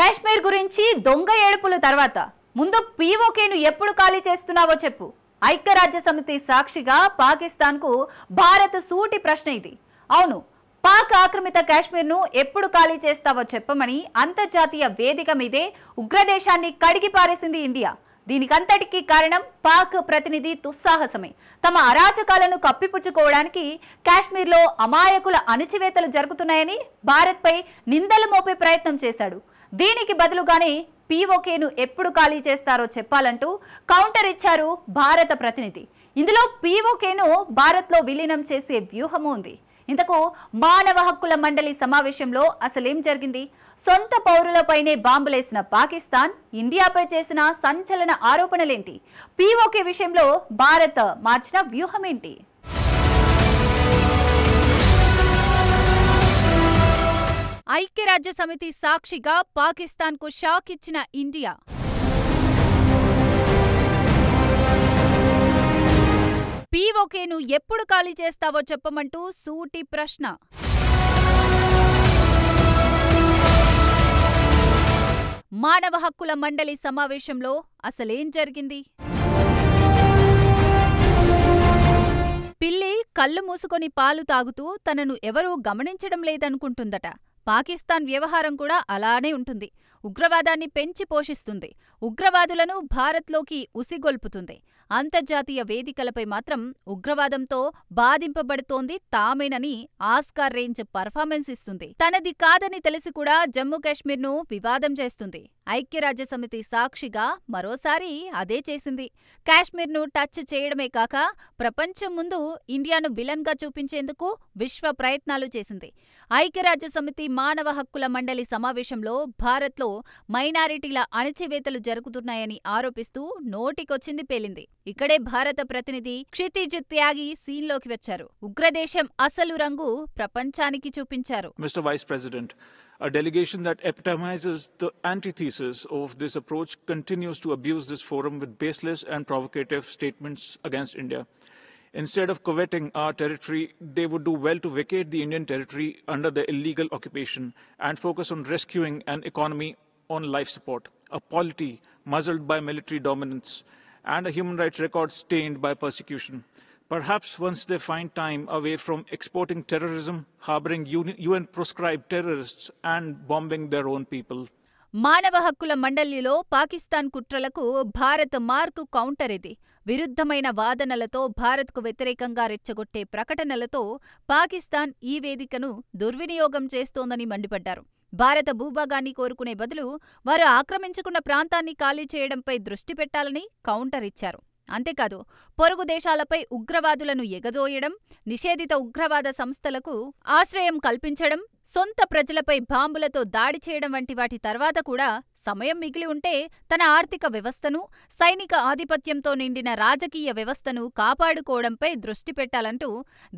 కాశ్మీర్ గురించి దొంగ ఏడుపుల తర్వాత ముందు పీఓకేను ఎప్పుడు ఖాళీ చేస్తున్నావో చెప్పు. ఐక్యరాజ్యసమితి సాక్షిగా పాకిస్తాన్కు భారత్ సూటి ప్రశ్న ఇది. అవును, పాక్ ఆక్రమిత కాశ్మీర్ను ఎప్పుడు ఖాళీ చేస్తావో చెప్పమని అంతర్జాతీయ వేదిక మీదే ఉగ్రదేశాన్ని కడిగి పారేసింది ఇండియా. దీనికంతటికీ కారణం పాక్ ప్రతినిధి దుస్సాహసమే. తమ అరాచకాలను కప్పిపుచ్చుకోవడానికి కాశ్మీర్లో అమాయకుల అణిచివేతలు జరుగుతున్నాయని భారత్పై నిందలు మోపే ప్రయత్నం చేశాడు. దీనికి బదులుగానే పీఓకేను ఎప్పుడు ఖాళీ చేస్తారో చెప్పాలంటూ కౌంటర్ ఇచ్చారు భారత ప్రతినిధి. ఇందులో పీఓకేను భారత్లో విలీనం చేసే వ్యూహము ఉంది. ఇంతకు మానవ హక్కుల మండలి సమావేశంలో అసలేం జరిగింది? సొంత పౌరులపైనే బాంబులేసిన పాకిస్తాన్ ఇండియాపై చేసిన సంచలన ఆరోపణలేంటి? పీఓకే విషయంలో భారత్ మార్చిన వ్యూహమేంటి? ఐక్యరాజ్యసమితి సాక్షిగా పాకిస్తాన్కు షాక్ ఇచ్చిన ఇండియా. పీఓకేను ఎప్పుడు ఖాళీ చేస్తావో చెప్పమంటూ సూటి ప్రశ్న. మానవ హక్కుల మండలి సమావేశంలో అసలేం జరిగింది? పిల్లి కళ్ళు మూసుకొని పాలు తాగుతూ తనను ఎవరూ గమనించడం లేదనుకుంటుందట. పాకిస్తాన్ వ్యవహారం కూడా అలానే ఉంటుంది. ఉగ్రవాదాన్ని పెంచి పోషిస్తుంది. ఉగ్రవాదులను భారత్లోకి ఉసిగొల్పుతుంది. అంతర్జాతీయ వేదికలపై మాత్రం ఉగ్రవాదంతో బాధింపబడుతోంది తామేనని ఆస్కార్ రేంజ్ పర్ఫార్మెన్స్ ఇస్తుంది. తనది కాదని తెలిసి కూడా జమ్మూ కాశ్మీర్ను వివాదం చేస్తుంది. ఐక్యరాజ్యసమితి సాక్షిగా మరోసారి అదే చేసింది. కాశ్మీర్ను టచ్ చేయడమే కాక ప్రపంచం ముందు ఇండియాను విలన్గా చూపించేందుకు విశ్వ ప్రయత్నాలు చేసింది. ఐక్యరాజ్యసమితి మానవ హక్కుల మండలి సమావేశంలో భారత్లో మైనారిటీల అణచివేతలు జరుగుతున్నాయని ఆరోపిస్తూ నోటికొచ్చింది పేలింది. ఇక్కడే భారత ప్రతినిధి క్షితిజ్ త్యాగి సీన్లోకి వచ్చారు. ఉగ్రదేశం అసలు రంగు ప్రపంచానికి చూపించారు. Mr. Vice President, a delegation that epitomizes the antithesis of this approach continues to abuse this forum with baseless and provocative statements against India. Instead of coveting our territory, they would do well to vacate the Indian territory under the illegal occupation and focus on rescuing an economy on life support, a polity muzzled by military dominance, and a human rights record stained by persecution. Perhaps once they find time away from exporting terrorism, harboring UN-proscribed terrorists, and bombing their own people. మానవ హక్కుల మండలిలో Pakistan కుట్రలకు Bharat mark counter ఇది. విరుద్ధమైన వాదనలతో భారత్కు వ్యతిరేకంగా రెచ్చగొట్టే ప్రకటనలతో పాకిస్తాన్ ఈ వేదికను దుర్వినియోగం చేస్తోందని మండిపడ్డారు. భారత భూభాగాన్ని కోరుకునే బదులు వారు ఆక్రమించుకున్న ప్రాంతాన్ని ఖాళీ చేయడంపై దృష్టి పెట్టాలని కౌంటర్ ఇచ్చారు. అంతేకాదు, పొరుగు దేశాలపై ఉగ్రవాదులను ఎగదోయడం, నిషేధిత ఉగ్రవాద సంస్థలకు ఆశ్రయం కల్పించడం, సొంత ప్రజలపై బాంబులతో దాడి చేయడం వంటి వాటి తర్వాత కూడా సమయం మిగిలి ఉంటే తన ఆర్థిక వ్యవస్థను, సైనిక ఆధిపత్యంతో నిండిన రాజకీయ వ్యవస్థను కాపాడుకోవడంపై దృష్టి పెట్టాలంటూ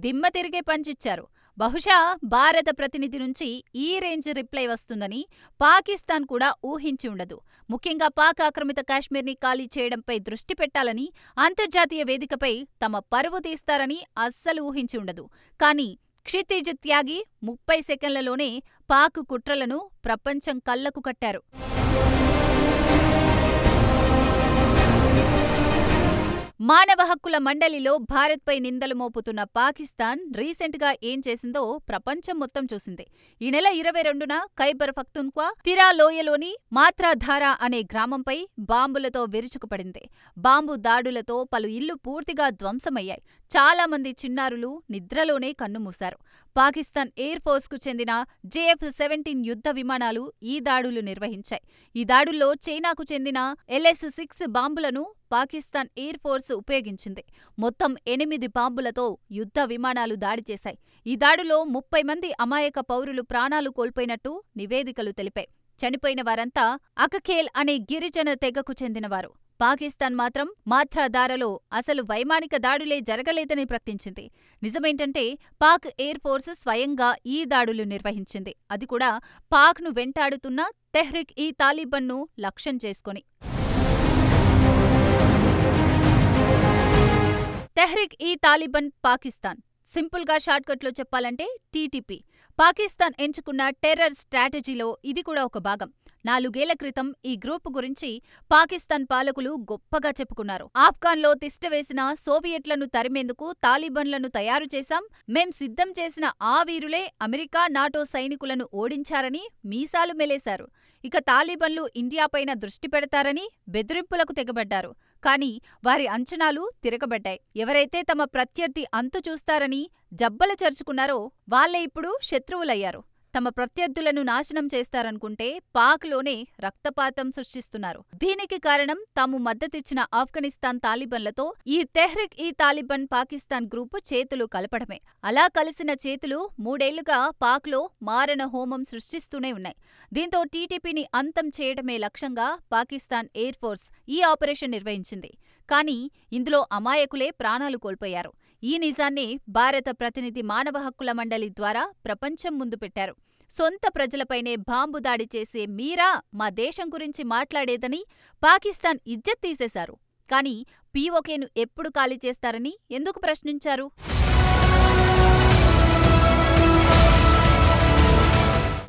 దిమ్మ తిరిగే పంచిచ్చారు. బహుశా భారత ప్రతినిధి నుంచి ఈ రేంజ్ రిప్లై వస్తుందని పాకిస్తాన్ కూడా ఊహించి ఉండదు. ముఖ్యంగా పాక్ ఆక్రమిత కాశ్మీర్ని ఖాళీ చేయడంపై దృష్టి పెట్టాలని అంతర్జాతీయ వేదికపై తమ పరువు తీస్తారని అస్సలు ఊహించి ఉండదు. కానీ క్షితిజ్ త్యాగి 30 సెకన్లలోనే పాక్ కుట్రలను ప్రపంచం కళ్లకు కట్టారు. మానవ హక్కుల మండలిలో భారత్పై నిందలు మోపుతున్న పాకిస్తాన్ రీసెంట్గా ఏం చేసిందో ప్రపంచం మొత్తం చూసింది. ఈ నెల 22న ఖైబర్ పఖ్తూన్ఖ్వా తిరా లోయలోని మాత్రాధారా అనే గ్రామంపై బాంబులతో విరుచుకుపడింది. బాంబు దాడులతో పలు ఇళ్లు పూర్తిగా ధ్వంసమయ్యాయి. చాలా మంది చిన్నారులు నిద్రలోనే కన్నుమూశారు. పాకిస్తాన్ ఎయిర్ ఫోర్స్కు చెందిన JF-17 యుద్ధ విమానాలు ఈ దాడులు నిర్వహించాయి. ఈ దాడుల్లో చైనాకు చెందిన LS-6 బాంబులను పాకిస్తాన్ ఎయిర్ ఫోర్స్ ఉపయోగించింది. మొత్తం 8 బాంబులతో యుద్ధ విమానాలు దాడి చేశాయి. ఈ దాడిలో 30 మంది అమాయక పౌరులు ప్రాణాలు కోల్పోయినట్టు నివేదికలు తెలిపాయి. చనిపోయిన వారంతా అకఖేల్ అనే గిరిజన తెగకు చెందినవారు. పాకిస్తాన్ మాత్రం మాత్రాధారలో అసలు వైమానిక దాడులే జరగలేదని ప్రకటించింది. నిజమేంటంటే పాక్ ఎయిర్ ఫోర్స్ స్వయంగా ఈ దాడులు నిర్వహించింది. అది కూడా పాక్ను వెంటాడుతున్న తెహ్రిక్ ఈ తాలిబన్ను లక్ష్యం చేసుకొని. తెహ్రిక్ ఈ తాలిబన్ పాకిస్తాన్ సింపుల్గా షార్ట్కట్లో చెప్పాలంటే టీటీపీ. పాకిస్తాన్ ఎంచుకున్న టెర్రర్ స్ట్రాటజీలో ఇది కూడా ఒక భాగం. 4 ఏళ్ల క్రితం ఈ గ్రూపు గురించి పాకిస్తాన్ పాలకులు గొప్పగా చెప్పుకున్నారు. ఆఫ్ఘాన్లో తిష్టవేసిన సోవియట్లను తరిమేందుకు తాలిబన్లను తయారు చేశాం, మేం సిద్ధం చేసిన ఆ వీరులే అమెరికా, నాటో సైనికులను ఓడించారని మీసాలు మెలేశారు. ఇక తాలిబన్లు ఇండియాపైన దృష్టి పెడతారని బెదిరింపులకు తెగబడ్డారు. కానీ వారి అంచనాలు తిరగబడ్డాయి. ఎవరైతే తమ ప్రత్యర్థి అంతు చూస్తారని జబ్బలు చరుచుకున్నారో వాళ్లే ఇప్పుడు శత్రువులయ్యారు. తమ ప్రత్యర్థులను నాశనం చేస్తారనుకుంటే పాక్లోనే రక్తపాతం సృష్టిస్తున్నారు. దీనికి కారణం తాము మద్దతిచ్చిన ఆఫ్ఘనిస్తాన్ తాలిబన్లతో ఈ తెహ్రిక్-ఇ-తాలిబాన్ పాకిస్తాన్ గ్రూపు చేతులు కలపడమే. అలా కలిసిన చేతులు 3 ఏళ్లుగా పాక్లో మారణ హోమం సృష్టిస్తూనే ఉన్నాయి. దీంతో టీటీపీని అంతం చేయడమే లక్ష్యంగా పాకిస్తాన్ ఎయిర్ ఫోర్స్ ఈ ఆపరేషన్ నిర్వహించింది. కానీ ఇందులో అమాయకులే ప్రాణాలు కోల్పోయారు. ఈ నిజాన్నే భారత ప్రతినిధి మానవ హక్కుల మండలి ద్వారా ప్రపంచం ముందు పెట్టారు. సొంత ప్రజలపైనే బాంబు దాడి చేసే మీరా మా దేశం గురించి మాట్లాడేదని పాకిస్తాన్ ఇజ్జత్ తీసేశారు. కానీ పీఓకేను ఎప్పుడు ఖాళీ చేస్తారని ఎందుకు ప్రశ్నించారు?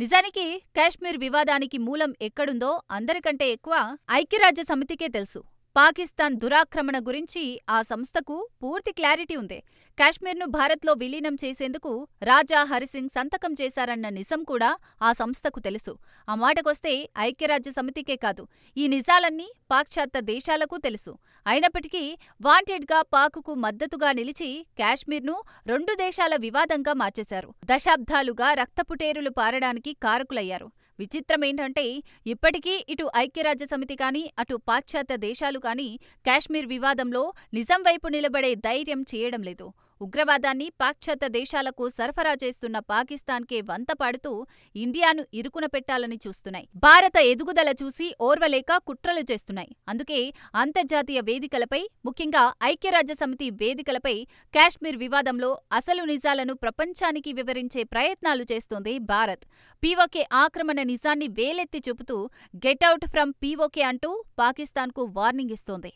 నిజానికి కాశ్మీర్ వివాదానికి మూలం ఎక్కడుందో అందరికంటే ఎక్కువ ఐక్యరాజ్య సమితికే తెలుసు. పాకిస్తాన్ దురాక్రమణ గురించి ఆ సంస్థకు పూర్తి క్లారిటీ ఉంది. కాశ్మీర్ను భారత్లో విలీనం చేసేందుకు రాజా హరిసింగ్ సంతకం చేశారన్న నిజం కూడా ఆ సంస్థకు తెలుసు. ఆ మాటకొస్తే ఐక్యరాజ్య సమితికే కాదు, ఈ నిజాలన్నీ పాశ్చాత్య దేశాలకు తెలుసు. అయినప్పటికీ వాంటెడ్గా పాక్కు మద్దతుగా నిలిచి కాశ్మీర్ను 2 దేశాల వివాదంగా మార్చేశారు. దశాబ్దాలుగా రక్తపుటేరులు పారడానికి కారకులయ్యారు. విచిత్రమేంటంటే ఇప్పటికీ ఇటు ఐక్యరాజ్య సమితి కానీ అటు పాశ్చాత్య దేశాలు కానీ కాశ్మీర్ వివాదంలో నిజం వైపు నిలబడే ధైర్యం చేయడం లేదు. ఉగ్రవాదాన్ని పాశ్చాత్య దేశాలకు సరఫరా చేస్తున్న పాకిస్తాన్కే వంతపాడుతూ ఇండియాను ఇరుకున పెట్టాలని చూస్తున్నాయి. భారత ఎదుగుదల చూసి ఓర్వలేక కుట్రలు చేస్తున్నాయి. అందుకే అంతర్జాతీయ వేదికలపై, ముఖ్యంగా ఐక్యరాజ్య సమితి వేదికలపై కాశ్మీర్ వివాదంలో అసలు నిజాలను ప్రపంచానికి వివరించే ప్రయత్నాలు చేస్తోంది భారత్. పీఓకే ఆక్రమణ నిజాన్ని వేలెత్తి చూపుతూ గెట్అవుట్ ఫ్రం పీఓకే అంటూ పాకిస్తాన్కు వార్నింగ్ ఇస్తోంది.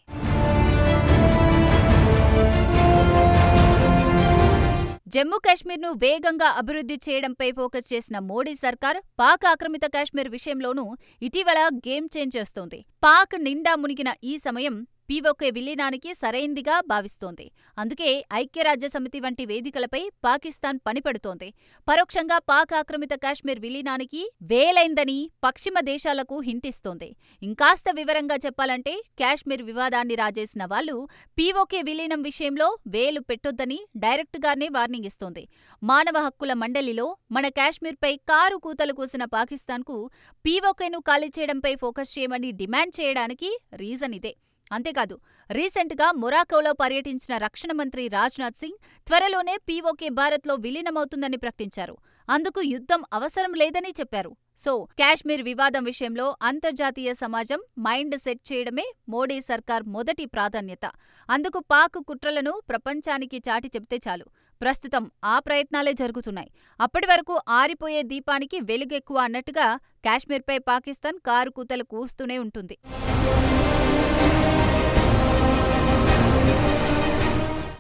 జమ్మూ కాశ్మీర్ను వేగంగా అభివృద్ధి చేయడంపై ఫోకస్ చేసిన మోడీ సర్కార్ పాక్ ఆక్రమిత కాశ్మీర్ విషయంలోనూ ఇటీవల గేమ్ చేంజ్ చేస్తోంది. పాక్ నిండా మునిగిన ఈ సమయం పీఓకే విలీనానికి సరైందిగా భావిస్తోంది. అందుకే ఐక్యరాజ్య సమితి వంటి వేదికలపై పాకిస్తాన్ పనిపడుతోంది. పరోక్షంగా పాక్ ఆక్రమిత కాశ్మీర్ విలీనానికి వేలైందని పశ్చిమ దేశాలకు హింటిస్తోంది. ఇంకాస్త వివరంగా చెప్పాలంటే కాశ్మీర్ వివాదాన్ని రాజేసిన వాళ్లు పీఓకే విలీనం విషయంలో వేలు పెట్టొద్దని డైరెక్ట్గానే వార్నింగ్ ఇస్తోంది. మానవ హక్కుల మండలిలో మన కాశ్మీర్పై కారు కూతలు కూసిన పాకిస్తాన్కు పీఓకేను ఖాళీ చేయడంపై ఫోకస్ చేయమని డిమాండ్ చేయడానికి రీజన్ ఇదే. అంతేకాదు, రీసెంట్గా మొరాకోలో పర్యటించిన రక్షణ మంత్రి రాజ్నాథ్ సింగ్ త్వరలోనే పీఓకే భారత్లో విలీనమవుతుందని ప్రకటించారు. అందుకు యుద్ధం అవసరం లేదని చెప్పారు. సో కాశ్మీర్ వివాదం విషయంలో అంతర్జాతీయ సమాజం మైండ్ సెట్ చేయడమే మోడీ సర్కార్ మొదటి ప్రాధాన్యత. అందుకు పాక్ కుట్రలను ప్రపంచానికి చాటి చెబితే చాలు. ప్రస్తుతం ఆ ప్రయత్నాలే జరుగుతున్నాయి. అప్పటి వరకు ఆరిపోయే దీపానికి వెలుగెక్కువ అన్నట్టుగా కాశ్మీర్పై పాకిస్తాన్ కారు కూతలు కూస్తూనే ఉంటుంది.